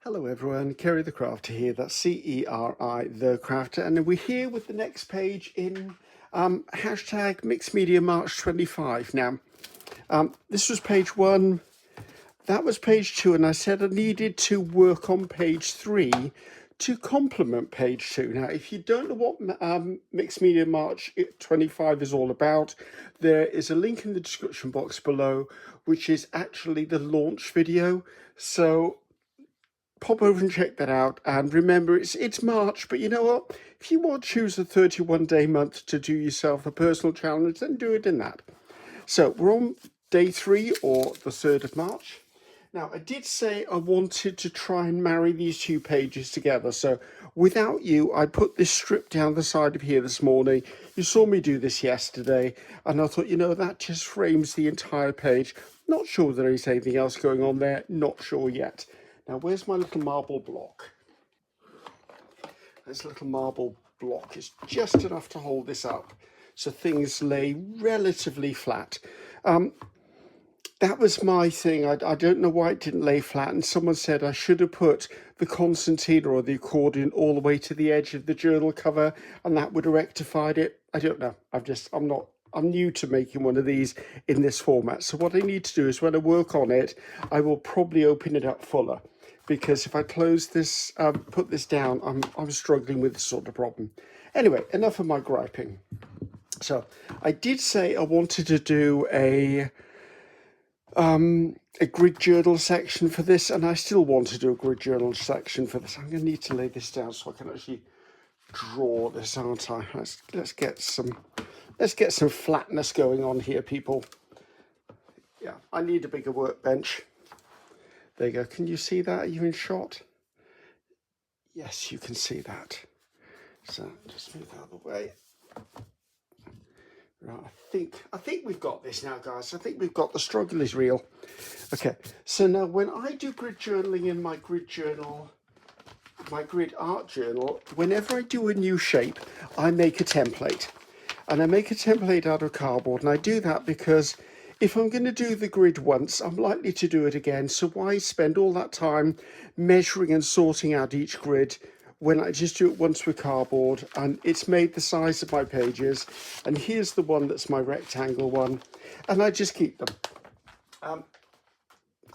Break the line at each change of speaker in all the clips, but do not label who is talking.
Hello everyone, Ceri the Crafter here, that's C-E-R-I the Crafter, and we're here with the next page in hashtag Mixed Media March 25. Now, this was page 1, that was page 2, and I said I needed to work on page 3 to complement page 2. Now, if you don't know what Mixed Media March 25 is all about, there is a link in the description box below, which is actually the launch video. So pop over and check that out, and remember it's March, but you know what, if you want to choose a 31-day month to do yourself a personal challenge, then do it in that. So we're on day 3 or the 3rd of March. Now I did say I wanted to try and marry these two pages together, so without you I put this strip down the side of here this morning. You saw me do this yesterday, and I thought, you know, that just frames the entire page. Not sure there is anything else going on there, not sure yet. Now, where's my little marble block? This little marble block is just enough to hold this up, so things lay relatively flat. That was my thing. I don't know why it didn't lay flat, and someone said I should have put the concertina or the accordion all the way to the edge of the journal cover, and that would have rectified it. I don't know. I'm new to making one of these in this format. So what I need to do is when I work on it, I will probably open it up fuller, because if I close this, put this down, I'm struggling with this sort of problem. Anyway, enough of my griping. So I did say I wanted to do a grid journal section for this, and I still want to do a grid journal section for this. I'm going to need to lay this down so I can actually draw this, aren't I? Let's get some flatness going on here, people. Yeah, I need a bigger workbench. There you go. Can you see that? Are you in shot? Yes, you can see that. So just move out of the way. Right, I think we've got this now, guys. I think we've got the struggle is real. Okay, so now when I do grid journaling in my grid journal, my grid art journal, whenever I do a new shape, I make a template. And I make a template out of cardboard, and I do that because if I'm going to do the grid once, I'm likely to do it again. So why spend all that time measuring and sorting out each grid when I just do it once with cardboard? And it's made the size of my pages. And here's the one that's my rectangle one, and I just keep them.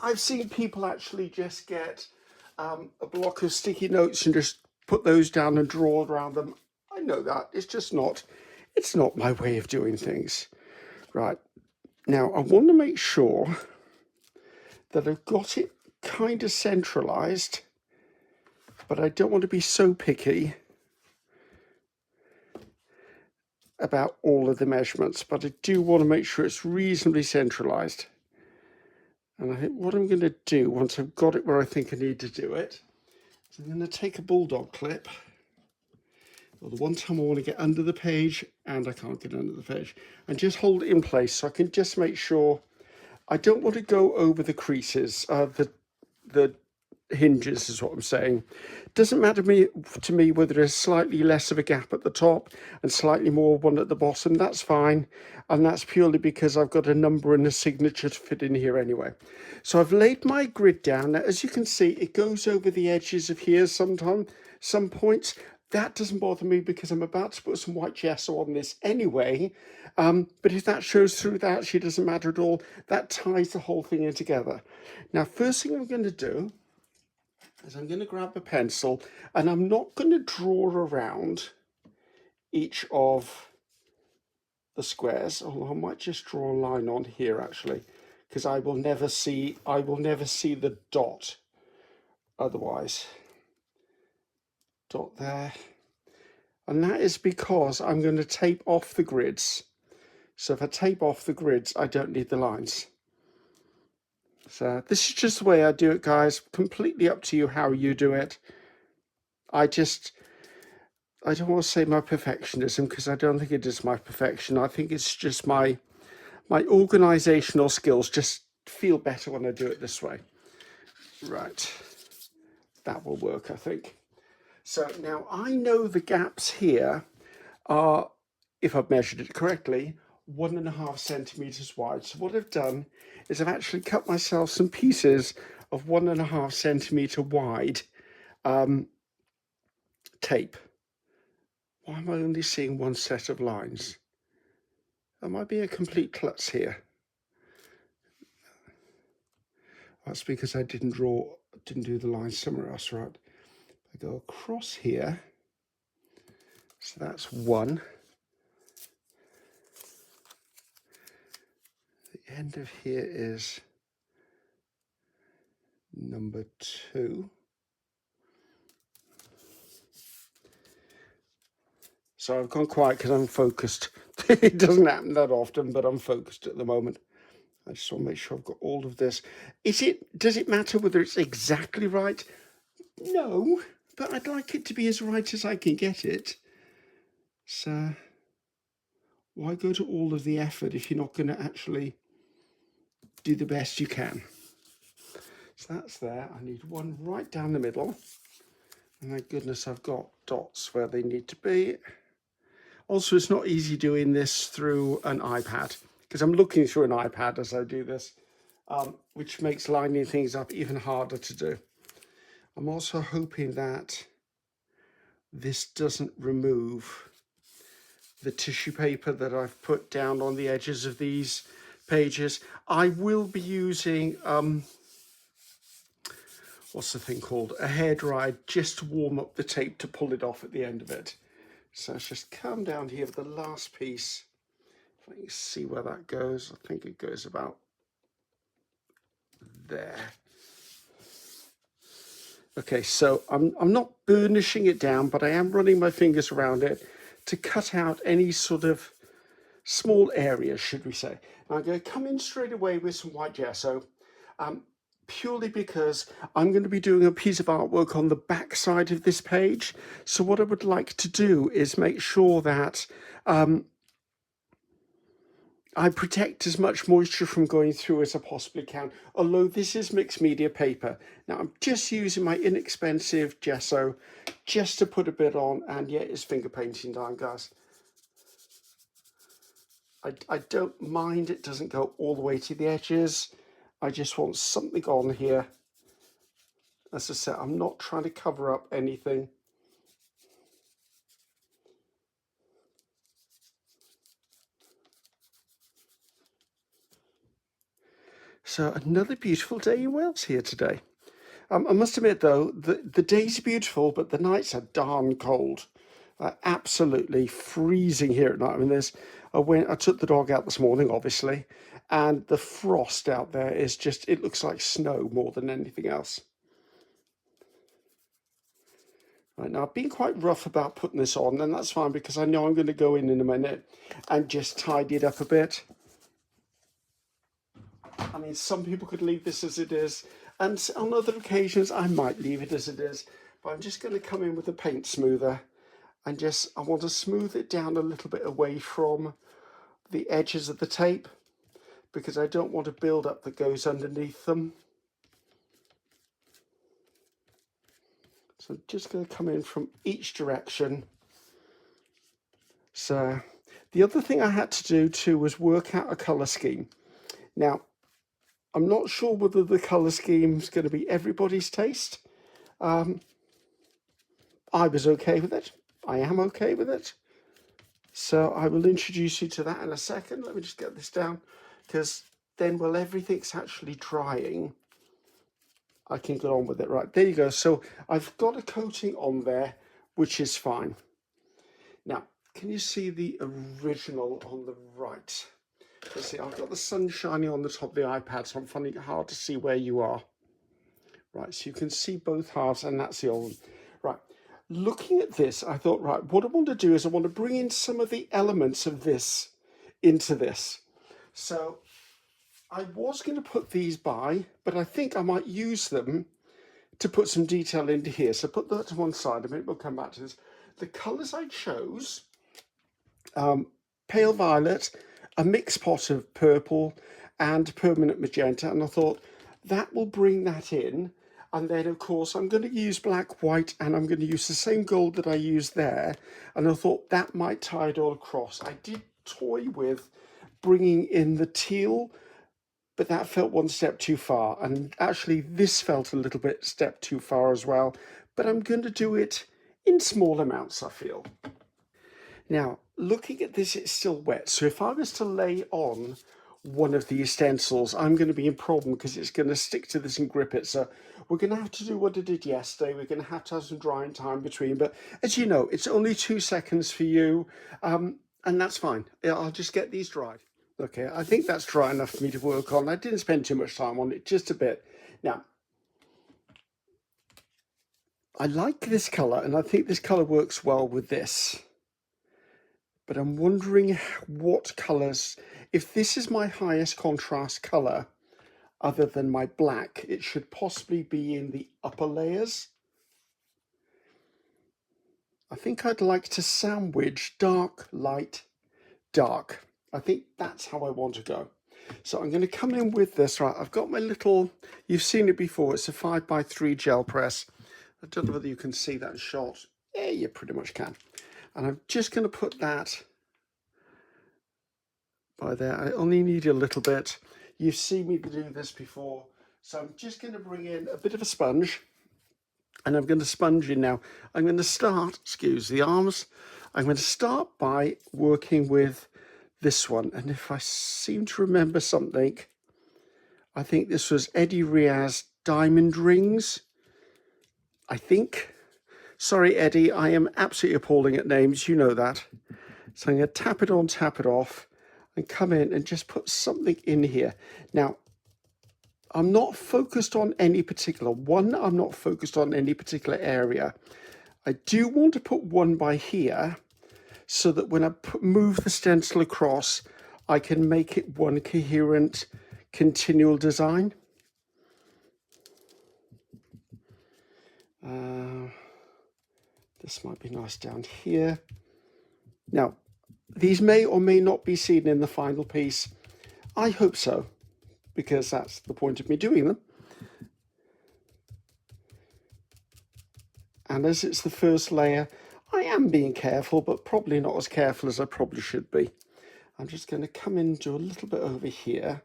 I've seen people actually just get a block of sticky notes and just put those down and draw around them. I know that. It's not my way of doing things. Right, now I want to make sure that I've got it kind of centralized, but I don't want to be so picky about all of the measurements, but I do want to make sure it's reasonably centralized. And I think what I'm going to do once I've got it where I think I need to do it, is I'm going to take a bulldog clip. Well, the one time I want to get under the page and I can't get under the page, and just hold it in place so I can just make sure I don't want to go over the creases, the hinges is what I'm saying. Doesn't matter to me whether there's slightly less of a gap at the top and slightly more one at the bottom. That's fine, and that's purely because I've got a number and a signature to fit in here anyway. So I've laid my grid down. Now, as you can see, it goes over the edges of here some points. That doesn't bother me because I'm about to put some white gesso on this anyway. But if that shows through, that actually doesn't matter at all. That ties the whole thing in together. Now, first thing I'm going to do is I'm going to grab a pencil, and I'm not going to draw around each of the squares. Although I might just draw a line on here actually, because I will never see the dot otherwise. Dot there, and that is because I'm going to tape off the grids. So if I tape off the grids, I don't need the lines. So this is just the way I do it, guys. Completely up to you how you do it. I don't want to say my perfectionism, because I don't think it is my perfection. I think it's just my organizational skills just feel better when I do it this way. Right, that will work, I think. So now I know the gaps here are, if I've measured it correctly, 1.5 centimeters wide. So what I've done is I've actually cut myself some pieces of 1.5 centimetre wide tape. Why am I only seeing one set of lines? Am I being a complete klutz here? That's because I didn't do the line somewhere else, right? I go across here, so that's 1. The end of here is number 2. So I've gone quiet because I'm focused. It doesn't happen that often, but I'm focused at the moment. I just want to make sure I've got all of this. Does it matter whether it's exactly right? No, but I'd like it to be as right as I can get it. So why go to all of the effort if you're not going to actually do the best you can? So that's there. I need one right down the middle. And thank goodness I've got dots where they need to be. Also, it's not easy doing this through an iPad because I'm looking through an iPad as I do this, which makes lining things up even harder to do. I'm also hoping that this doesn't remove the tissue paper that I've put down on the edges of these pages. I will be using, what's the thing called? A hairdryer, just to warm up the tape to pull it off at the end of it. So let's just come down here with the last piece. If I can see where that goes, I think it goes about there. Okay, so I'm not burnishing it down, but I am running my fingers around it to cut out any sort of small areas, should we say. Now I'm going to come in straight away with some white gesso, purely because I'm going to be doing a piece of artwork on the back side of this page. So what I would like to do is make sure that I protect as much moisture from going through as I possibly can, although this is mixed media paper. Now I'm just using my inexpensive gesso just to put a bit on, and yeah, it's finger painting time, guys. I don't mind it doesn't go all the way to the edges. I just want something on here. As I said, I'm not trying to cover up anything. So another beautiful day in Wales here today. I must admit though, the days are beautiful, but the nights are darn cold. Absolutely freezing here at night. I mean, I took the dog out this morning, obviously, and the frost out there is just, it looks like snow more than anything else. Right, now I've been quite rough about putting this on, and that's fine because I know I'm going to go in a minute and just tidy it up a bit. I mean, some people could leave this as it is, and on other occasions I might leave it as it is, but I'm just going to come in with a paint smoother and I want to smooth it down a little bit away from the edges of the tape because I don't want a build up that goes underneath them. So I'm just going to come in from each direction. So the other thing I had to do too was work out a colour scheme. Now, I'm not sure whether the colour scheme is going to be everybody's taste. I was okay with it. I am okay with it. So I will introduce you to that in a second. Let me just get this down, because then while everything's actually drying, I can get on with it. Right, there you go. So I've got a coating on there, which is fine. Now, can you see the original on the right? Let's see, I've got the sun shining on the top of the iPad, so I'm finding it hard to see where you are. Right, so you can see both halves, and that's the old one. Right, looking at this, I thought, right, what I want to do is I want to bring in some of the elements of this into this. So I was going to put these by, but I think I might use them to put some detail into here. So put that to one side a minute, we'll come back to this. The colours I chose, pale violet, a mixed pot of purple and permanent magenta, and I thought that will bring that in. And then of course I'm going to use black, white, and I'm going to use the same gold that I used there, and I thought that might tie it all across. I did toy with bringing in the teal but that felt one step too far. And actually this felt a little bit step too far as well, but I'm going to do it in small amounts, I feel. Now, looking at this, it's still wet. So if I was to lay on one of these stencils, I'm going to be in problem because it's going to stick to this and grip it. So we're going to have to do what I did yesterday. We're going to have some drying time between. But as you know, it's only 2 seconds for you. And that's fine. I'll just get these dried. Okay, I think that's dry enough for me to work on. I didn't spend too much time on it, just a bit. Now, I like this colour, and I think this colour works well with this. But I'm wondering what colours, if this is my highest contrast colour, other than my black, it should possibly be in the upper layers. I think I'd like to sandwich dark, light, dark. I think that's how I want to go. So I'm going to come in with this. Right, I've got my little, you've seen it before, it's a 5x3 gel press. I don't know whether you can see that shot. Yeah, you pretty much can. And I'm just going to put that by there. I only need a little bit. You've seen me do this before. So I'm just going to bring in a bit of a sponge. And I'm going to sponge in now. I'm going to start, excuse the arms, I'm going to start by working with this one. And if I seem to remember something, I think this was Eddie Riaz Diamond Rings, I think. Sorry, Eddie, I am absolutely appalling at names. You know that. So I'm going to tap it on, tap it off, and come in and just put something in here. Now, I'm not focused on any particular one. I'm not focused on any particular area. I do want to put one by here so that when I move the stencil across, I can make it one coherent, continual design. This might be nice down here. Now, these may or may not be seen in the final piece. I hope so, because that's the point of me doing them. And as it's the first layer, I am being careful, but probably not as careful as I probably should be. I'm just going to come in and do a little bit over here,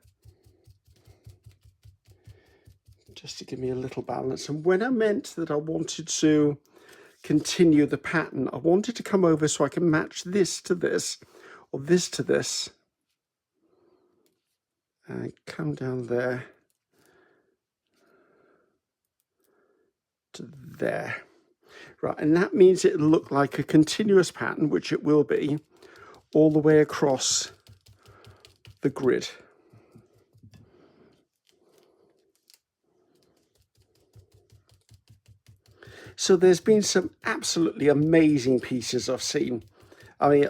just to give me a little balance. And when I meant that I wanted to continue the pattern, I wanted to come over so I can match this to this, or this to this, and come down there to there. Right, and that means it'll look like a continuous pattern, which it will be, all the way across the grid. So there's been some absolutely amazing pieces I've seen. I mean,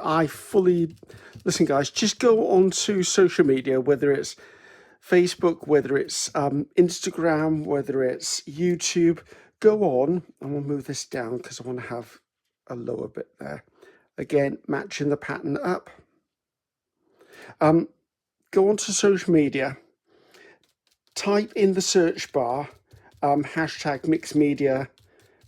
listen guys, just go on to social media, whether it's Facebook, whether it's Instagram, whether it's YouTube, go on, and we'll move this down because I want to have a lower bit there. Again, matching the pattern up. Go on to social media, type in the search bar, hashtag mixed media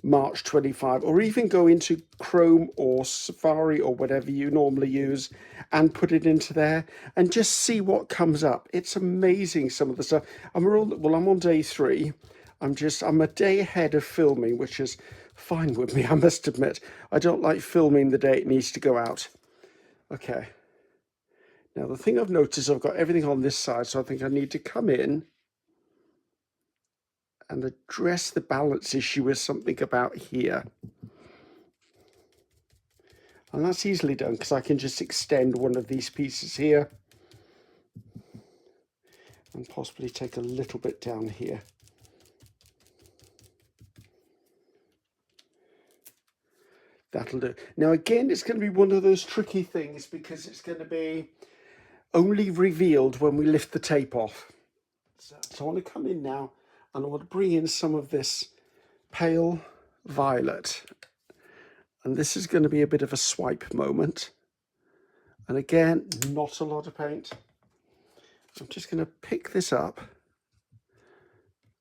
March 25, or even go into Chrome or Safari or whatever you normally use and put it into there and just see what comes up. It's amazing, some of the stuff. I'm on day 3. I'm a day ahead of filming, which is fine with me, I must admit. I don't like filming the day it needs to go out. Okay. Now the thing I've noticed, I've got everything on this side, so I think I need to come in and address the balance issue with something about here. And that's easily done because I can just extend one of these pieces here and possibly take a little bit down here. That'll do. Now again, it's going to be one of those tricky things because it's going to be only revealed when we lift the tape off. So I want to come in now and I want to bring in some of this pale violet. And this is going to be a bit of a swipe moment. And again, not a lot of paint. I'm just going to pick this up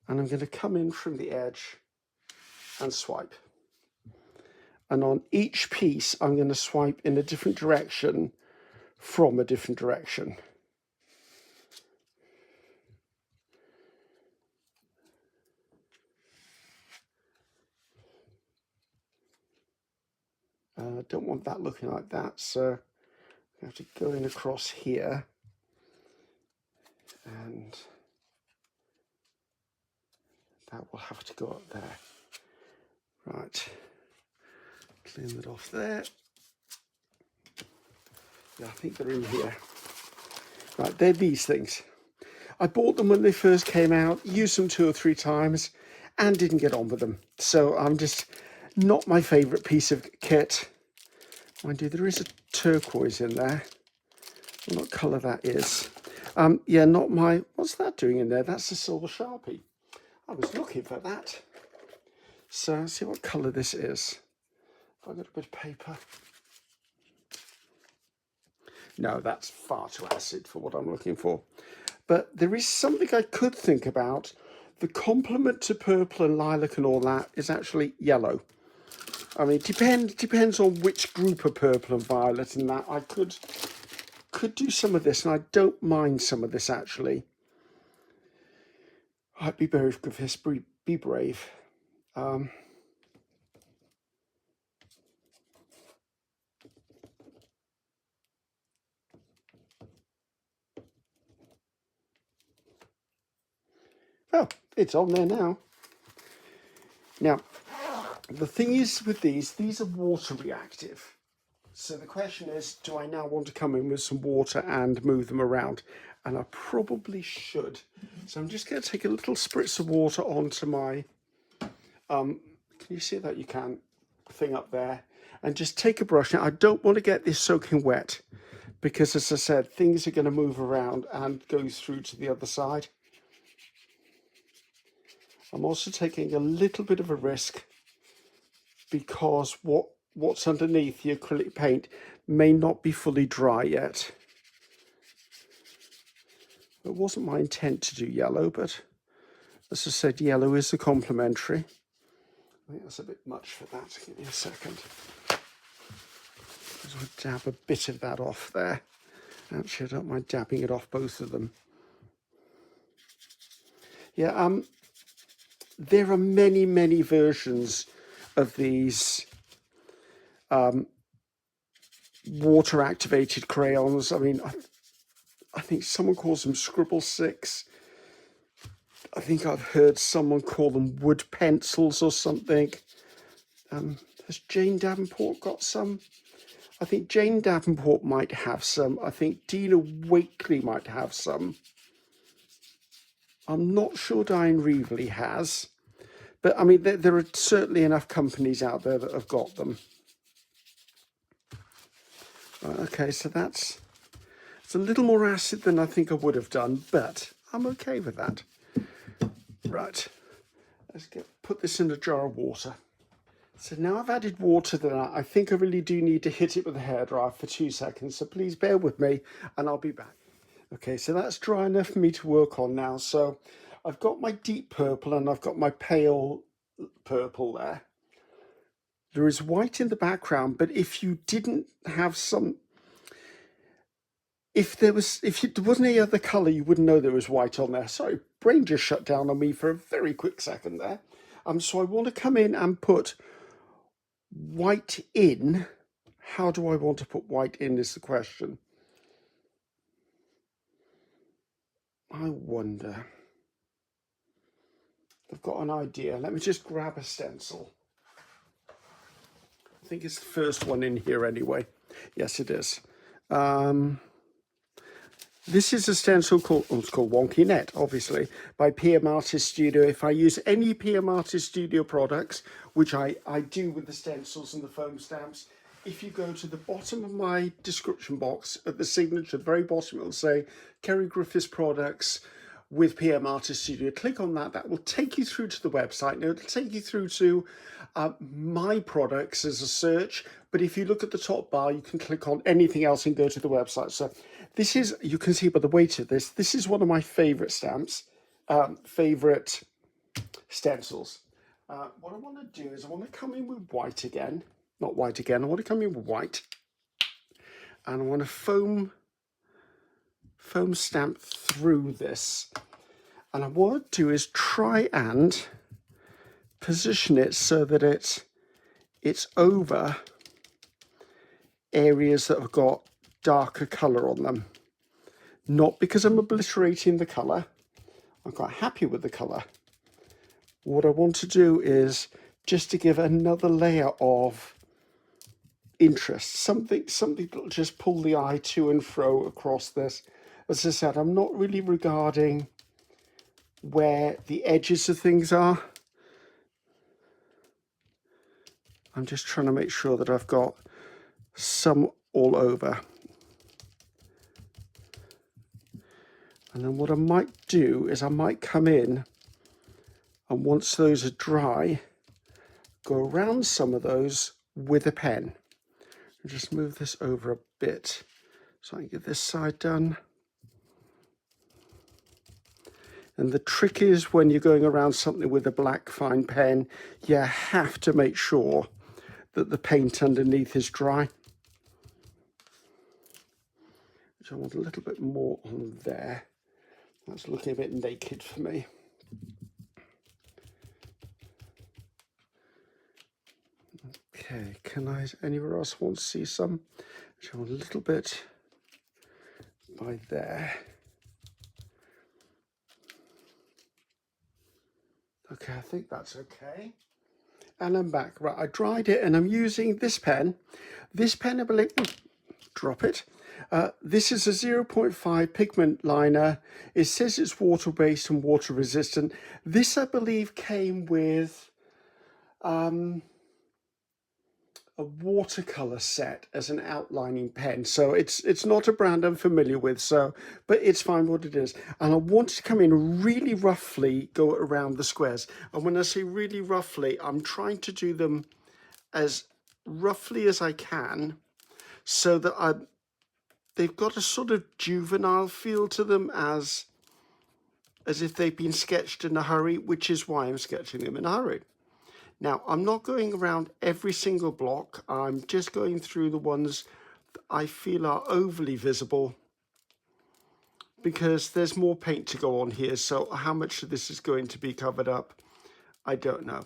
and I'm going to come in from the edge and swipe. And on each piece, I'm going to swipe in a different direction from a different direction. I don't want that looking like that, so I have to go in across here, and that will have to go up there. Right, clean that off there. Yeah, I think they're in here. Right, they're these things. I bought them when they first came out, used them 2 or 3 times, and didn't get on with them. So I'm just not my favourite piece of kit. Mind you, there is a turquoise in there. I don't know what colour that is. Yeah, not my... What's that doing in there? That's a silver Sharpie. I was looking for that. So let's see what colour this is. Have I got a bit of paper? No, that's far too acid for what I'm looking for. But there is something I could think about. The complement to purple and lilac and all that is actually yellow. I mean, depends on which group of purple and violet and that. I could do some of this, and I don't mind some of this actually. I'd be brave, Griffiths, be brave. Oh, it's on there now. Now, the thing is with these are water reactive. So the question is, do I now want to come in with some water and move them around? And I probably should. So I'm just going to take a little spritz of water onto my, can you see that? You can, thing up there. And just take a brush. Now, I don't want to get this soaking wet because, as I said, things are going to move around and go through to the other side. I'm also taking a little bit of a risk because what's underneath the acrylic paint may not be fully dry yet. It wasn't my intent to do yellow, but as I said, yellow is a complementary. I think that's a bit much for that. Give me a second. I'll dab a bit of that off there. Actually, I don't mind dabbing it off both of them. Yeah, there are many, many versions of these water-activated crayons. I mean, I think someone calls them Scribble 6. I think I've heard someone call them wood pencils or something. Has Jane Davenport got some? I think Jane Davenport might have some. I think Dina Wakely might have some. I'm not sure Diane Reevely has. But, I mean, there are certainly enough companies out there that have got them. Right, okay, so it's a little more acid than I think I would have done, but I'm okay with that. Right, let's put this in a jar of water. So now I've added water to that. I think I really do need to hit it with a hairdryer for 2 seconds, so please bear with me and I'll be back. Okay, so that's dry enough for me to work on now. So I've got my deep purple and I've got my pale purple there. There is white in the background, but if you didn't have some, if there wasn't any other colour, you wouldn't know there was white on there. Sorry, brain just shut down on me for a very quick second there. So I want to come in and put white in. How do I want to put white in is the question. I wonder. I've got an idea. Let me just grab a stencil. I think it's the first one in here anyway. Yes, it is. This is a stencil called, it's called Wonky Net, obviously, by PM Artist Studio. If I use any PM Artist Studio products, which I do with the stencils and the foam stamps, if you go to the bottom of my description box, at the signature, the very bottom, it will say Ceri Griffiths products with PM Artist Studio. Click on that. That will take you through to the website. Now, it'll take you through to my products as a search. But if you look at the top bar, you can click on anything else and go to the website. So this is, you can see by the weight of this, this is one of my favorite stamps, favorite stencils. What I want to do is I want to come in with white again. Not white again. I want to come in with white. And I want to foam stamp through this. And what I want to do is try and position it so that it's over areas that have got darker colour on them. Not because I'm obliterating the colour. I'm quite happy with the colour. What I want to do is just to give another layer of interest, something that'll just pull the eye to and fro across this. As I said, I'm not really regarding where the edges of things are. I'm just trying to make sure that I've got some all over. And then what I might do is I might come in, and once those are dry, go around some of those with a pen. And just move this over a bit so I can get this side done. And the trick is when you're going around something with a black fine pen, you have to make sure that the paint underneath is dry. So I want a little bit more on there. That's looking a bit naked for me. Okay, can I, anywhere else want to see some? So a little bit by there. Okay, I think that's okay. And I'm back. Right, I dried it and I'm using this pen. This pen, I believe, drop it. This is a 0.5 pigment liner. It says it's water-based and water-resistant. This, I believe, came with a watercolor set as an outlining pen, so it's not a brand I'm familiar with, so but it's fine what it is. And I wanted to come in really roughly, go around the squares, and when I say really roughly, I'm trying to do them as roughly as I can so that they've got a sort of juvenile feel to them, as if they've been sketched in a hurry, which is why I'm sketching them in a hurry. Now, I'm not going around every single block. I'm just going through the ones that I feel are overly visible, because there's more paint to go on here. So how much of this is going to be covered up, I don't know.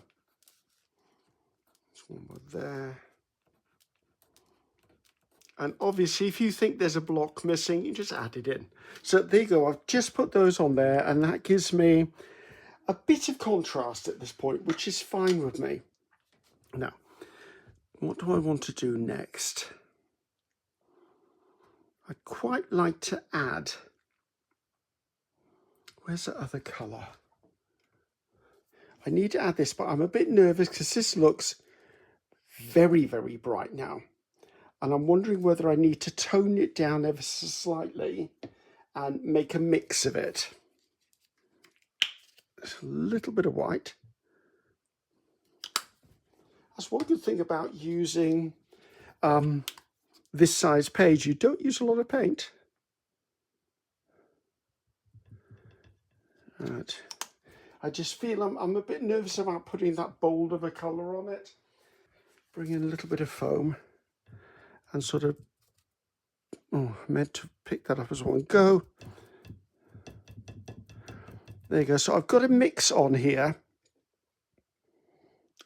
There's one more there. And obviously, if you think there's a block missing, you just add it in. So there you go. I've just put those on there, and that gives me a bit of contrast at this point, which is fine with me. Now, what do I want to do next? I'd quite like to add, where's the other colour? I need to add this, but I'm a bit nervous because this looks very, very bright now. And I'm wondering whether I need to tone it down ever so slightly and make a mix of it. There's a little bit of white. That's one good thing about using this size page. You don't use a lot of paint. Right. I just feel I'm a bit nervous about putting that bold of a colour on it. Bring in a little bit of foam and sort of, oh, I meant to pick that up as one go. There you go. So I've got a mix on here.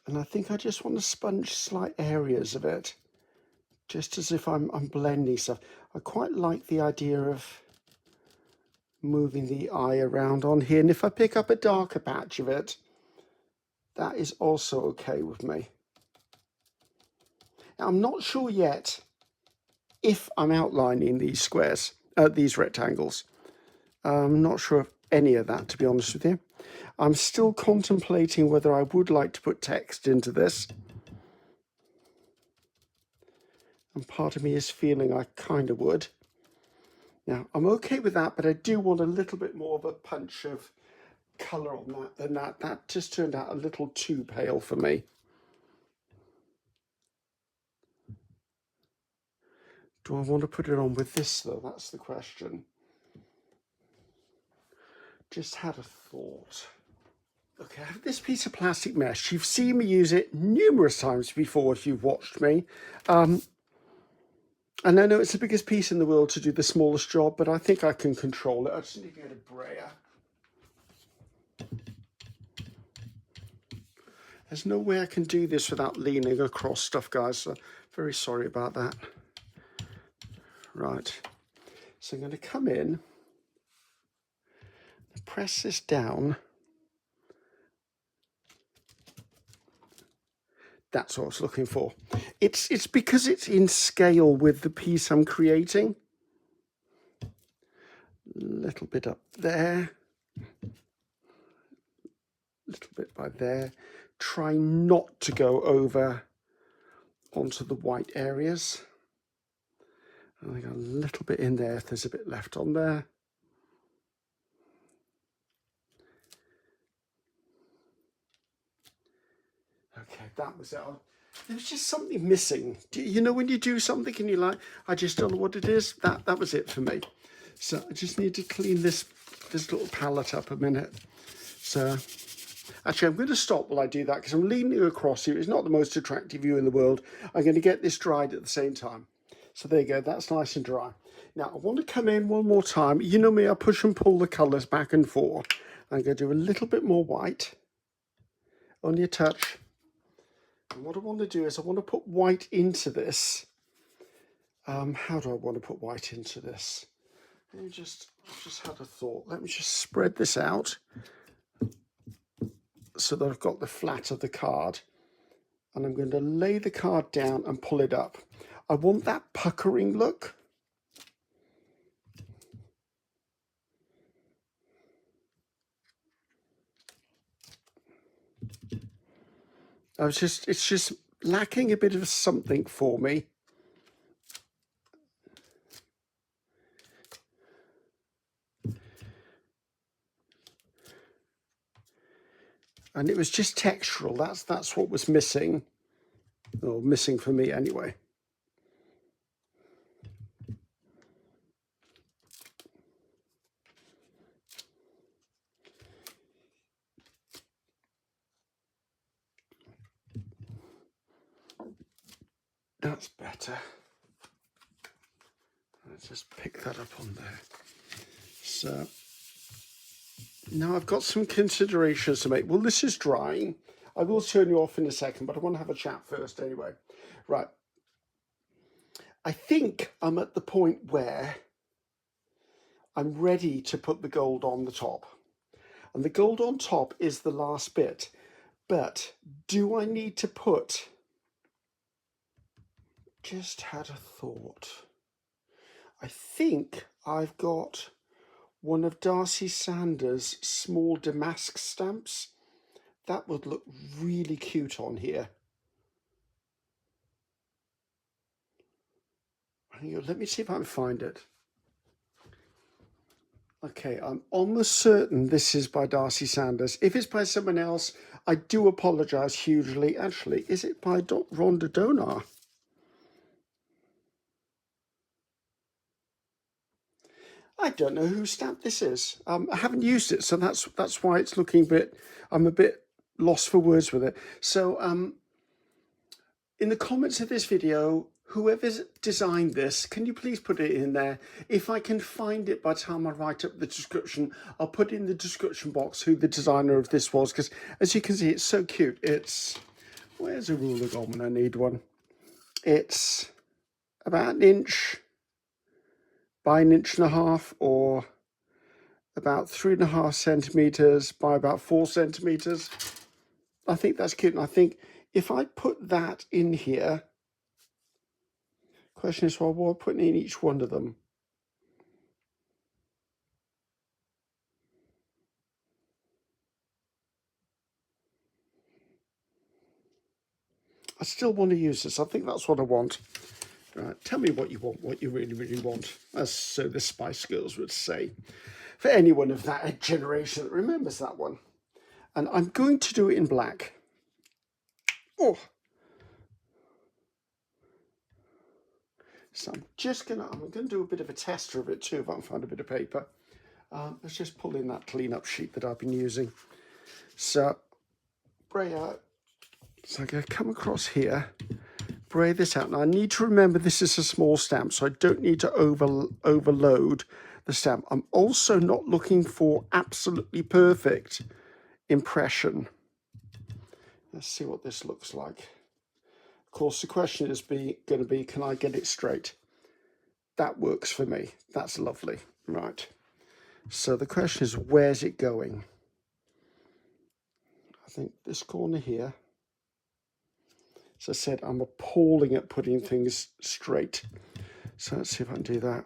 And I think I just want to sponge slight areas of it, just as if I'm blending stuff. I quite like the idea of moving the eye around on here. And if I pick up a darker patch of it, that is also okay with me. Now, I'm not sure yet if I'm outlining these squares, these rectangles. I'm not sure of any of that, to be honest with you. I'm still contemplating whether I would like to put text into this. And part of me is feeling I kind of would. Now, I'm okay with that, but I do want a little bit more of a punch of colour on that than that. That just turned out a little too pale for me. Do I want to put it on with this, though? That's the question. Just had a thought. Okay, I have this piece of plastic mesh. You've seen me use it numerous times before if you've watched me. And I know it's the biggest piece in the world to do the smallest job, but I think I can control it. I just need to get a brayer. There's no way I can do this without leaning across stuff, guys. So very sorry about that. Right. So I'm going to come in, press this down. That's what I was looking for. It's because it's in scale with the piece I'm creating. A little bit up there. A little bit by there. Try not to go over onto the white areas. I think a little bit in there if there's a bit left on there. Okay, that was it. There was just something missing. You know when you do something and you're like, I just don't know what it is? That was it for me. So I just need to clean this little palette up a minute. So actually I'm going to stop while I do that because I'm leaning across here. It's not the most attractive view in the world. I'm going to get this dried at the same time. So there you go, that's nice and dry. Now I want to come in one more time. You know me, I push and pull the colours back and forth. I'm going to do a little bit more white, only a touch. And what I want to do is I want to put white into this. How do I want to put white into this? Let me I've just had a thought. Let me just spread this out so that I've got the flat of the card. And I'm going to lay the card down and pull it up. I want that puckering look. It's just lacking a bit of something for me. And it was just textural. That's what was missing, or missing for me anyway. That's better. Let's just pick that up on there. So now I've got some considerations to make. Well, this is drying. I will turn you off in a second, but I want to have a chat first anyway. Right. I think I'm at the point where I'm ready to put the gold on the top. And the gold on top is the last bit. But do I need to put... Just had a thought. I think I've got one of Darcy Sanders' small Damask stamps. That would look really cute on here. Let me see if I can find it. Okay, I'm almost certain this is by Darcy Sanders. If it's by someone else, I do apologise hugely. Actually, is it by Rhonda Donar? I don't know whose stamp this is. I haven't used it, so that's why it's looking a bit... I'm a bit lost for words with it. So in the comments of this video, whoever's designed this, can you please put it in there? If I can find it by the time I write up the description, I'll put in the description box who the designer of this was, because as you can see, it's so cute. It's... Where's a ruler gone when I need one? It's about 1 inch by 1.5 inches, or about 3.5 centimeters by about 4 centimeters. I think that's cute. And I think if I put that in here, question is, well, what am I putting in each one of them? I still want to use this. I think that's what I want. Right, tell me what you want, what you really, really want, as so the Spice Girls would say. For anyone of that generation that remembers that one. And I'm going to do it in black. Oh. So I'm going to do a bit of a tester of it too, if I can find a bit of paper. Let's just pull in that cleanup sheet that I've been using. So, bray out. So I'm going to come across here, bray this out. Now I need to remember this is a small stamp, so I don't need to overload the stamp. I'm also not looking for absolutely perfect impression. Let's see what this looks like. Of course, the question is going to be, can I get it straight? That works for me. That's lovely. Right. So the question is, where's it going? I think this corner here. As I said, I'm appalling at putting things straight. So let's see if I can do that.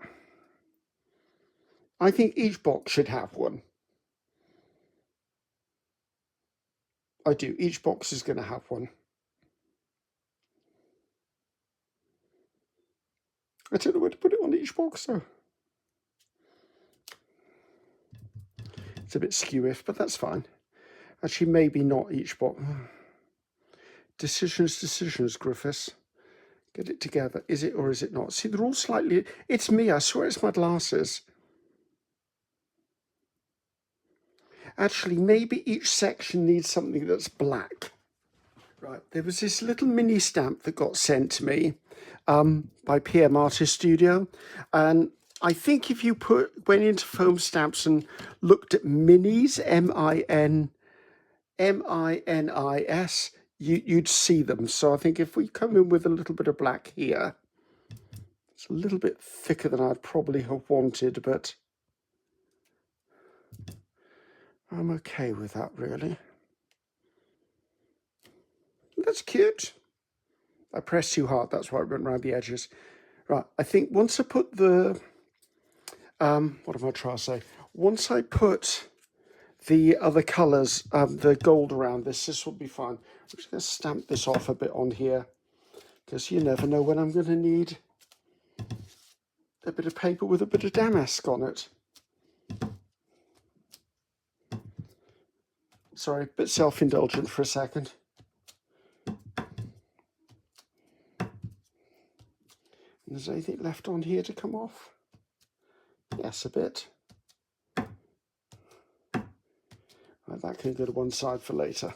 I think each box should have one. I do. Each box is going to have one. I don't know where to put it on each box, though. It's a bit skew-iff, but that's fine. Actually, maybe not each box. Decisions, Griffiths. Get it together. Is it or is it not? See, they're all slightly... It's me, I swear it's my glasses. Actually, maybe each section needs something that's black. Right, there was this little mini stamp that got sent to me by PM Artist Studio. And I think if you went into foam stamps and looked at minis, M-I-N-I-S, you'd see them. So I think if we come in with a little bit of black here, it's a little bit thicker than I'd probably have wanted, but I'm okay with that, really. That's cute. I pressed too hard, that's why it went around the edges. Right, I think once I put the, what am I trying to say? Once I put the other colours, the gold around this will be fine. I'm just going to stamp this off a bit on here, because you never know when I'm going to need a bit of paper with a bit of damask on it. Sorry, a bit self-indulgent for a second. And is there anything left on here to come off? Yes, a bit. Right, that can go to one side for later.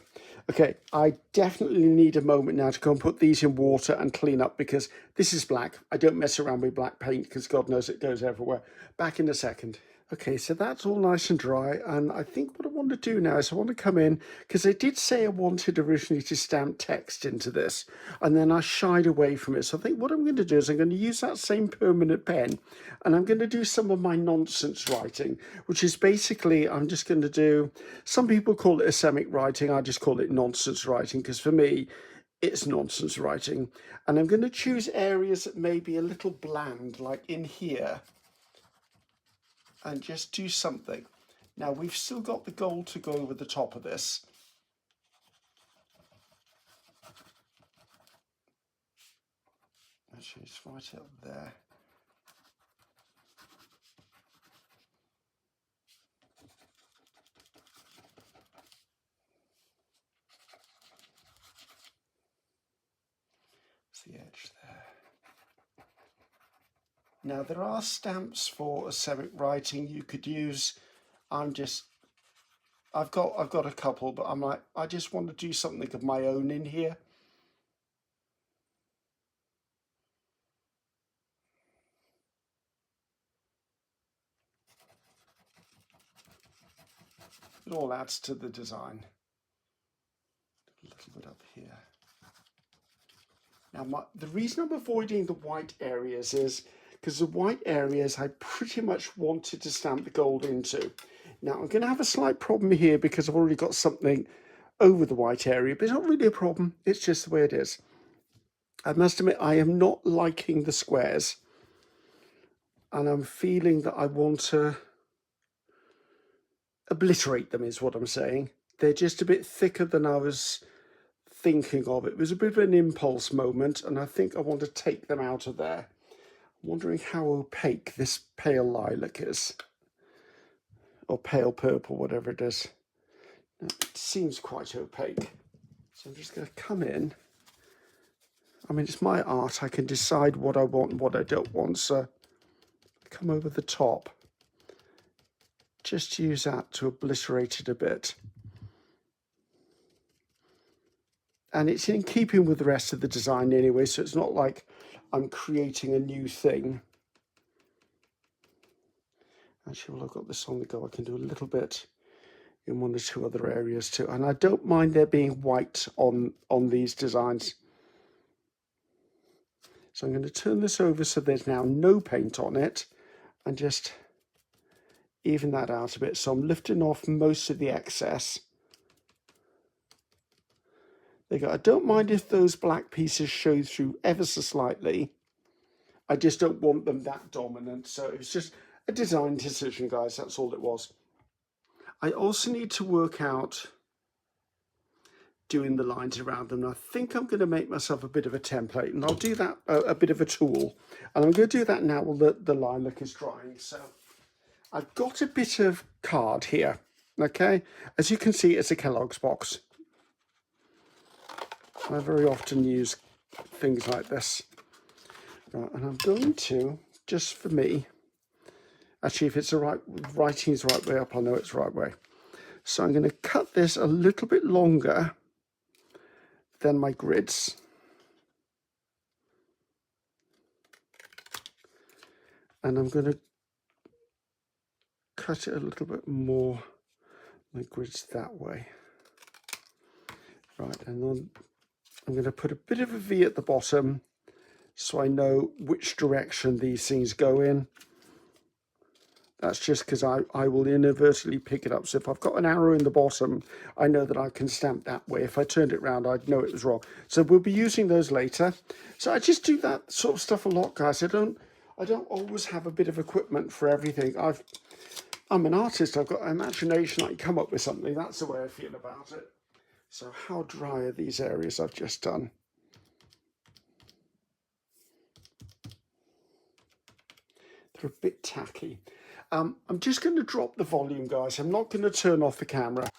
Okay, I definitely need a moment now to go and put these in water and clean up, because this is black. I don't mess around with black paint because God knows it goes everywhere. Back in a second. Okay, so that's all nice and dry, and I think what I want to do now is I want to come in, because I did say I wanted originally to stamp text into this, and then I shied away from it. So I think what I'm going to do is I'm going to use that same permanent pen, and I'm going to do some of my nonsense writing, which is basically, I'm just going to do, some people call it asemic writing, I just call it nonsense writing, because for me, it's nonsense writing. And I'm going to choose areas that may be a little bland, like in here, and just do something. Now we've still got the gold to go over the top of this. Actually, it's right up there. It's the edge there. Now there are stamps for asemic writing you could use. I've got a couple, but I'm like, I just want to do something of my own in here. It all adds to the design. A little bit up here. Now the reason I'm avoiding the white areas is because the white areas I pretty much wanted to stamp the gold into. Now I'm going to have a slight problem here because I've already got something over the white area, but it's not really a problem. It's just the way it is. I must admit, I am not liking the squares, and I'm feeling that I want to obliterate them, is what I'm saying. They're just a bit thicker than I was thinking of. It was a bit of an impulse moment, and I think I want to take them out of there. I'm wondering how opaque this pale lilac is, or pale purple, whatever it is. Now, it seems quite opaque, so I'm just going to come in. I mean, it's my art. I can decide what I want and what I don't want, so come over the top. Just use that to obliterate it a bit. And it's in keeping with the rest of the design anyway, so it's not like I'm creating a new thing. Actually, while I've got this on the go, I can do a little bit in one or two other areas too. And I don't mind there being white on these designs. So I'm going to turn this over so there's now no paint on it and just even that out a bit. So I'm lifting off most of the excess. There you go. I don't mind if those black pieces show through ever so slightly. I just don't want them that dominant. So it's just a design decision, guys. That's all it was. I also need to work out doing the lines around them. I think I'm going to make myself a bit of a template, and I'll do that, a bit of a tool. And I'm going to do that now while the lilac is drying. So I've got a bit of card here, okay? As you can see, it's a Kellogg's box. I very often use things like this. Right, and I'm going to, just for me, actually if it's the right, writing's the right way up, I know it's the right way. So I'm going to cut this a little bit longer than my grids. And I'm going to cut it a little bit more, my grids that way. Right, and then I'm going to put a bit of a V at the bottom so I know which direction these things go in. That's just because I will inadvertently pick it up. So if I've got an arrow in the bottom, I know that I can stamp that way. If I turned it around, I'd know it was wrong. So we'll be using those later. So I just do that sort of stuff a lot, guys. I don't always have a bit of equipment for everything. I'm an artist. I've got an imagination. I can come up with something. That's the way I feel about it. So how dry are these areas I've just done? They're a bit tacky. I'm just going to drop the volume, guys. I'm not going to turn off the camera.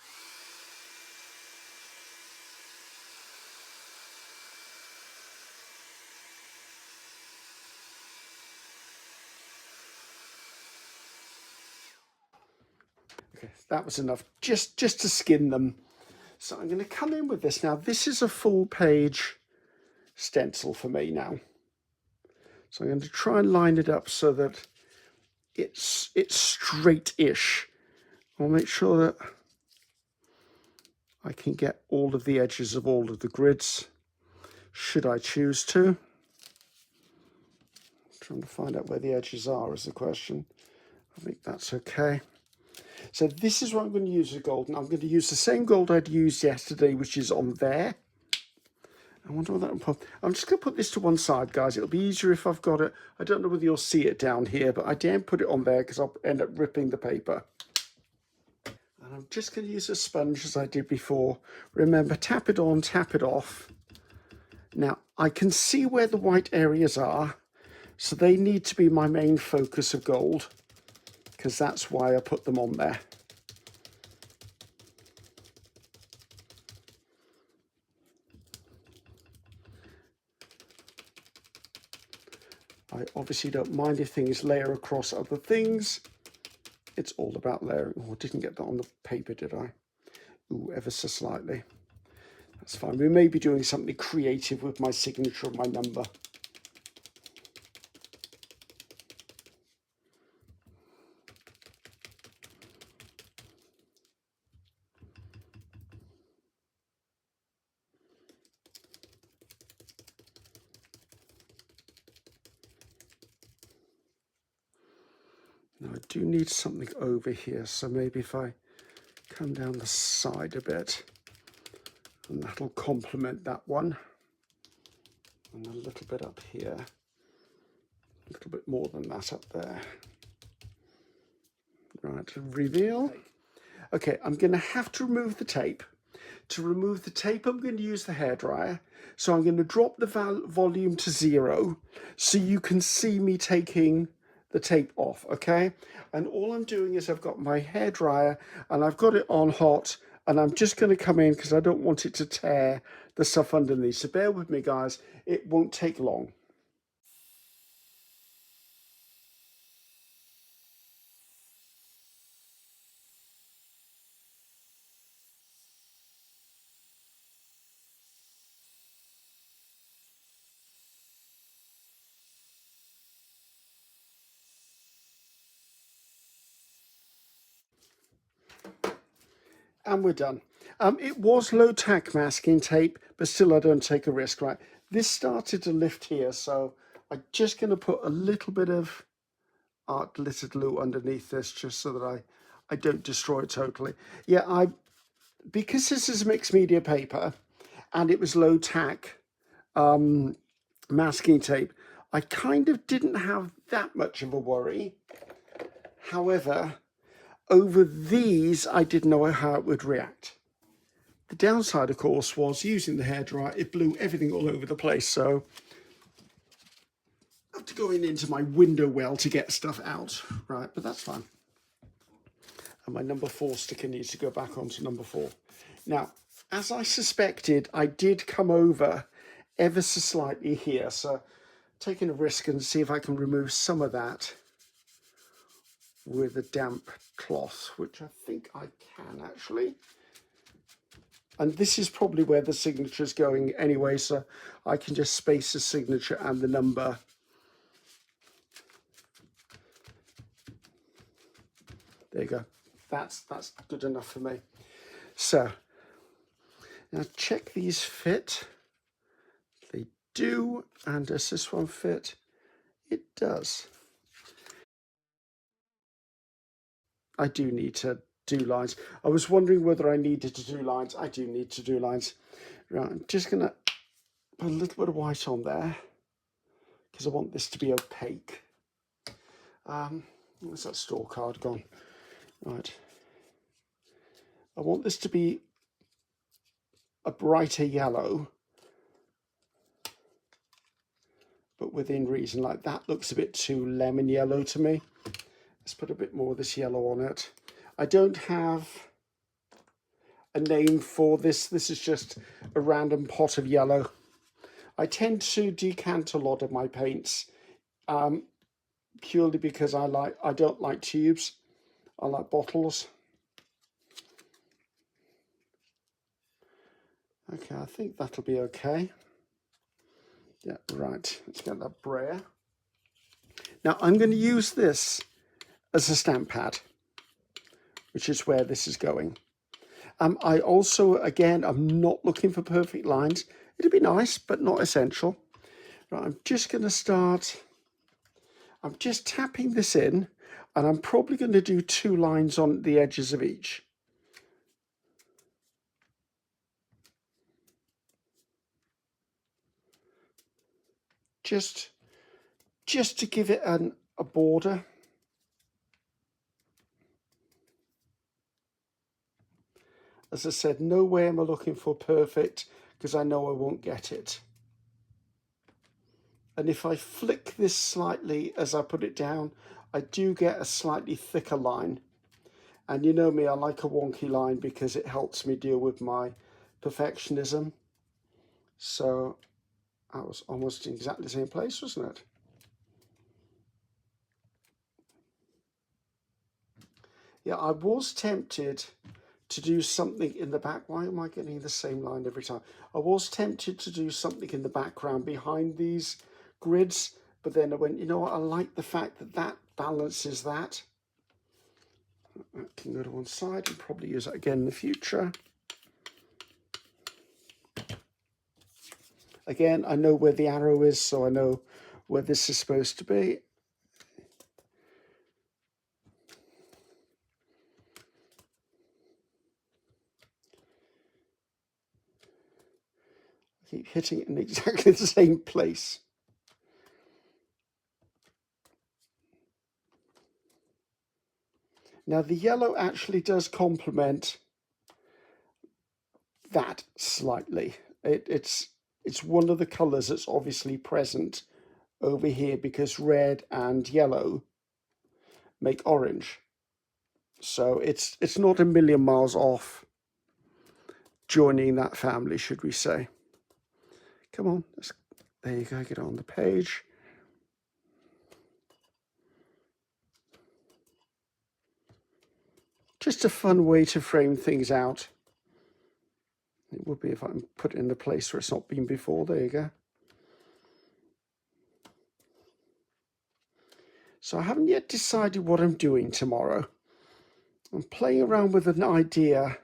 Okay, that was enough, just to skin them. So I'm going to come in with this now. This is a full page stencil for me now. So I'm going to try and line it up so that it's straight-ish. I'll make sure that I can get all of the edges of all of the grids, should I choose to. I'm trying to find out where the edges are is the question. I think that's okay. So this is what I'm going to use as gold. And I'm going to use the same gold I'd used yesterday, which is on there. I wonder what that will put. I'm just going to put this to one side, guys. It'll be easier if I've got it. I don't know whether you'll see it down here, but I daren't put it on there because I'll end up ripping the paper. And I'm just going to use a sponge as I did before. Remember, tap it on, tap it off. Now, I can see where the white areas are, so they need to be my main focus of gold, because that's why I put them on there. I obviously don't mind if things layer across other things. It's all about layering. Oh, I didn't get that on the paper, did I? Ooh, ever so slightly. That's fine. We may be doing something creative with my signature and my number. Now I do need something over here, so maybe if I come down the side a bit, and that'll complement that one. And a little bit up here, a little bit more than that up there. Right, reveal. Okay, I'm going to have to remove the tape. To remove the tape, I'm going to use the hairdryer. So I'm going to drop the volume to 0 so you can see me taking the tape off, okay? And all I'm doing is I've got my hairdryer and I've got it on hot, and I'm just going to come in because I don't want it to tear the stuff underneath. So bear with me, guys. It won't take long. And we're done. It was low tack masking tape, but still I don't take a risk, right? This started to lift here, so I'm just going to put a little bit of art glitter glue underneath this just so that I don't destroy it totally. Yeah, because this is mixed media paper and it was low tack masking tape, I kind of didn't have that much of a worry. However, over these, I didn't know how it would react. The downside, of course, was using the hairdryer, it blew everything all over the place. So I have to go into my window well to get stuff out. Right, but that's fine. And my number 4 sticker needs to go back onto number 4. Now, as I suspected, I did come over ever so slightly here. So taking a risk and see if I can remove some of that with a damp cloth, which I think I can actually. And this is probably where the signature is going anyway, so I can just space the signature and the number. There you go. That's good enough for me. So now check these fit. They do. And does this one fit? It does. I do need to do lines. I was wondering whether I needed to do lines. I do need to do lines. Right, I'm just going to put a little bit of white on there because I want this to be opaque. Where's that store card gone? Right. I want this to be a brighter yellow, but within reason. Like that looks a bit too lemon yellow to me. Let's put a bit more of this yellow on it. I don't have a name for this. This is just a random pot of yellow. I tend to decant a lot of my paints purely because I don't like tubes. I like bottles. Okay, I think that'll be okay. Yeah, right. Let's get that brayer. Now I'm going to use this as a stamp pad, which is where this is going. I also, again, I'm not looking for perfect lines. It'd be nice, but not essential. Right, I'm just going to start. I'm just tapping this in, and I'm probably going to do 2 lines on the edges of each. Just to give it a border. As I said, no way am I looking for perfect because I know I won't get it. And if I flick this slightly as I put it down, I do get a slightly thicker line. And you know me, I like a wonky line because it helps me deal with my perfectionism. So that was almost in exactly the same place, wasn't it? Yeah, I was tempted to do something in the back. Why am I getting the same line every time? I was tempted to do something in the background behind these grids, but then I went, you know what, I like the fact that that balances that. That can go to one side and probably use that again in the future. Again, I know where the arrow is, so I know where this is supposed to be. I keep hitting it in exactly the same place. Now the yellow actually does complement that slightly. It's one of the colours that's obviously present over here because red and yellow make orange. So it's not a million miles off joining that family, should we say. Come on, there you go, get on the page. Just a fun way to frame things out. It would be if I can put it in the place where it's not been before. There you go. So I haven't yet decided what I'm doing tomorrow. I'm playing around with an idea,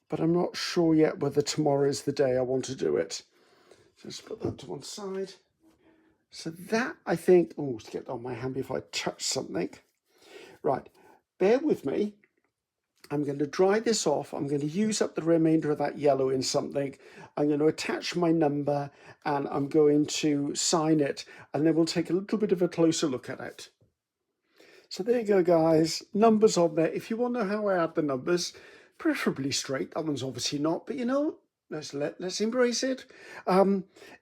but I'm not sure yet whether tomorrow is the day I want to do it. So let's put that to one side. So that, I think, oh, to get on my hand before I touch something. Right, bear with me. I'm going to dry this off. I'm going to use up the remainder of that yellow in something. I'm going to attach my number and I'm going to sign it. And then we'll take a little bit of a closer look at it. So there you go, guys. Numbers on there. If you want to know how I add the numbers, preferably straight. That one's obviously not, but you know, let's embrace it.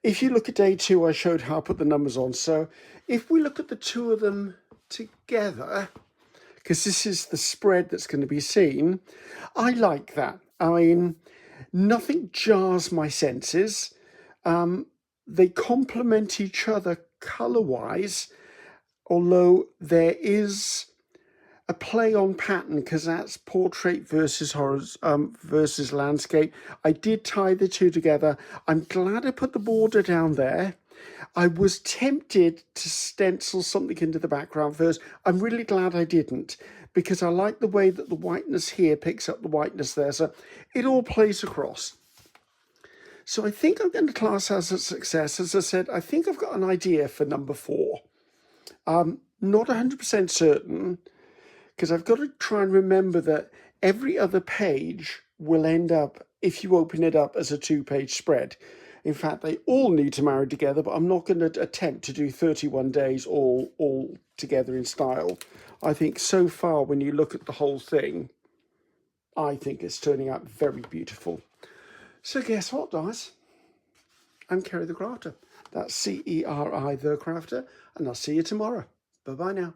If you look at day 2, I showed how I put the numbers on. So if we look at the two of them together, because this is the spread that's going to be seen, I like that. I mean, nothing jars my senses. They complement each other colour-wise, although there is a play on pattern because that's portrait versus versus landscape. I did tie the two together. I'm glad I put the border down there. I was tempted to stencil something into the background first. I'm really glad I didn't, because I like the way that the whiteness here picks up the whiteness there. So it all plays across. So I think I'm going to class as a success. As I said, I think I've got an idea for number 4. Not 100% certain, because I've got to try and remember that every other page will end up, if you open it up, as a 2-page spread. In fact, they all need to marry together, but I'm not going to attempt to do 31 days all together in style. I think so far, when you look at the whole thing, I think it's turning out very beautiful. So guess what, guys? I'm Ceri the Crafter. That's Ceri the Crafter, and I'll see you tomorrow. Bye-bye now.